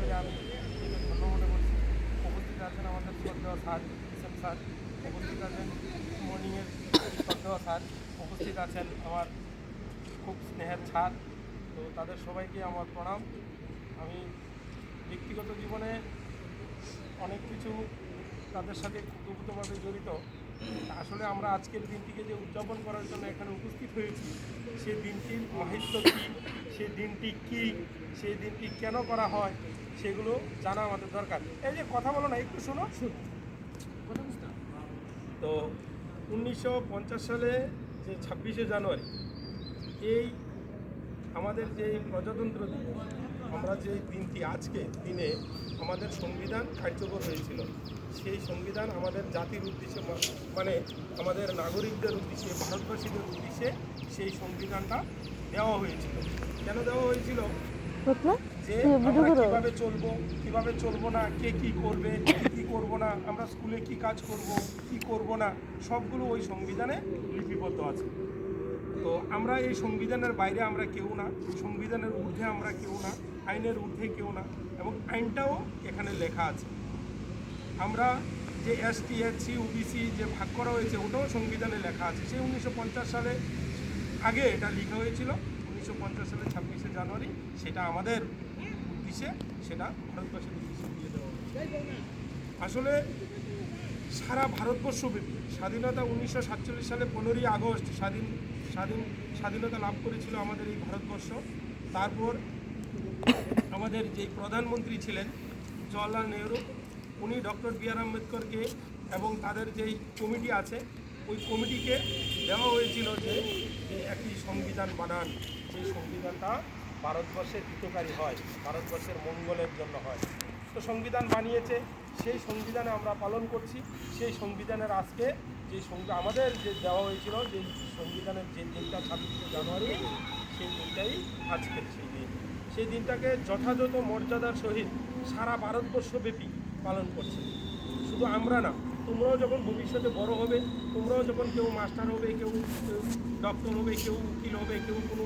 তাদেরকে আমি ধন্য মনে করছি। উপস্থিত আছেন আমাদের শ্রদ্ধেয় স্যার এসএম স্যার, উপস্থিত আছেন মর্নিংয়ের শ্রদ্ধেয় স্যার, উপস্থিত আছেন আমার খুব স্নেহের ছাড়। তো তাদের সবাইকে আমার প্রণাম। আমি ব্যক্তিগত জীবনে অনেক কিছু তাদের সাথে খুবভাবে জড়িত। আসলে আমরা আজকের দিনটিকে যে উদযাপন করার জন্য এখানে উপস্থিত হয়েছি, সেই দিনটির মাহাত্ম্য কী, সেই দিনটি কী, সেই দিনটি কেন করা হয়, সেগুলো জানা আমাদের দরকার। এই যে কথা বলো না, একটু শোনো। তো 1950 সালে যে 26শে জানুয়ারি, এই আমাদের যে প্রজাতন্ত্র দিবস, আমরা যে দিনটি আজকে দিনে আমাদের সংবিধান কার্যকর হয়েছিল, সেই সংবিধান আমাদের জাতির উদ্দেশ্যে মানে আমাদের নাগরিকদের উদ্দেশ্যে, ভারতবাসীদের উদ্দেশ্যে সেই সংবিধানটা দেওয়া হয়েছিল। কেন দেওয়া হয়েছিল? যে আমরা কিভাবে চলবো না, কে কি করবে, কি করব না, আমরা স্কুলে কি কাজ করব, কি করব না, সবগুলো ওই সংবিধানে লিপিবদ্ধ আছে। তো আমরা এই সংবিধানের বাইরে আমরা কেউ না, সংবিধানের ঊর্ধ্বে আমরা কেউ না, আইনের ঊর্ধ্বে কেউ না, এবং আইনটাও এখানে লেখা আছে। আমরা যে এসটি, এসসি, ওবিসি যে ভাগ করা হয়েছে, ওটাও সংবিধানে লেখা আছে। সেই 1950 সালে আগে এটা লেখা হয়েছিল, 1950 সালে 26শে জানুয়ারি সেটা আমাদের উদ্দেশ্যে, সেটা ভারতবর্ষের উদ্দেশ্যে দিয়ে দেওয়া হয়েছে। আসলে সারা ভারতবর্ষব্যাপী স্বাধীনতা 1947 সালে 15ই আগস্ট স্বাধীনতা লাভ করেছিল আমাদের এই ভারতবর্ষ। তারপর আমাদের যে প্রধানমন্ত্রী ছিলেন জওয়াহরলাল নেহরু, উনি ডক্টর বি.আর. আম্বেদকরকে এবং তাদের যেই কমিটি আছে, ওই কমিটিকে দেওয়া হয়েছিল যে একটি সংবিধান বানান, সেই সংবিধানটা ভারতবর্ষের হিতকারী হয়, ভারতবর্ষের মঙ্গলের জন্য হয়। তো সংবিধান বানিয়েছে, সেই সংবিধানে আমরা পালন করছি। সেই সংবিধানের আজকে যে আমাদের যে দেওয়া হয়েছিল, যে সংবিধানের যে দিনটা 26শে জানুয়ারি, সেই দিনটাই আজকের সেই দিন। সেই দিনটাকে যথাযথ মর্যাদার সহিত সারা ভারতবর্ষব্যাপী পালন করছে। শুধু আমরা না, তোমরাও যখন ভবিষ্যতে বড় হবে, তোমরাও যখন কেউ মাস্টার হবে, কেউ ডক্টর হবে, কেউ উকিল হবে, কেউ কোনো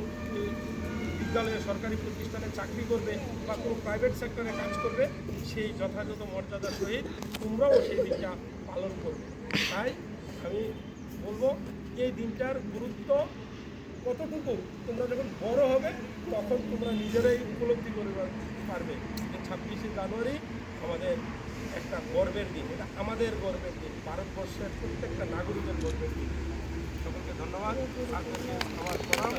বিদ্যালয়ে সরকারি প্রতিষ্ঠানে চাকরি করবে বা কোনো প্রাইভেট সেক্টরে কাজ করবে, সেই যথাযথ মর্যাদার সহিত তোমরাও সেই দিনটা পালন করবে। তাই আমি বলবো, এই দিনটার গুরুত্ব কতটুকু তোমরা যখন বড় হবে তখন তোমরা নিজেরাই উপলব্ধি করতে পারবে যে 26শে জানুয়ারি আমাদের একটা গর্বের দিন, এটা আমাদের গর্বের দিন, ভারতবর্ষের প্রত্যেকটা নাগরিকের গর্বের দিন। সকলকে ধন্যবাদ, আমার প্রণাম।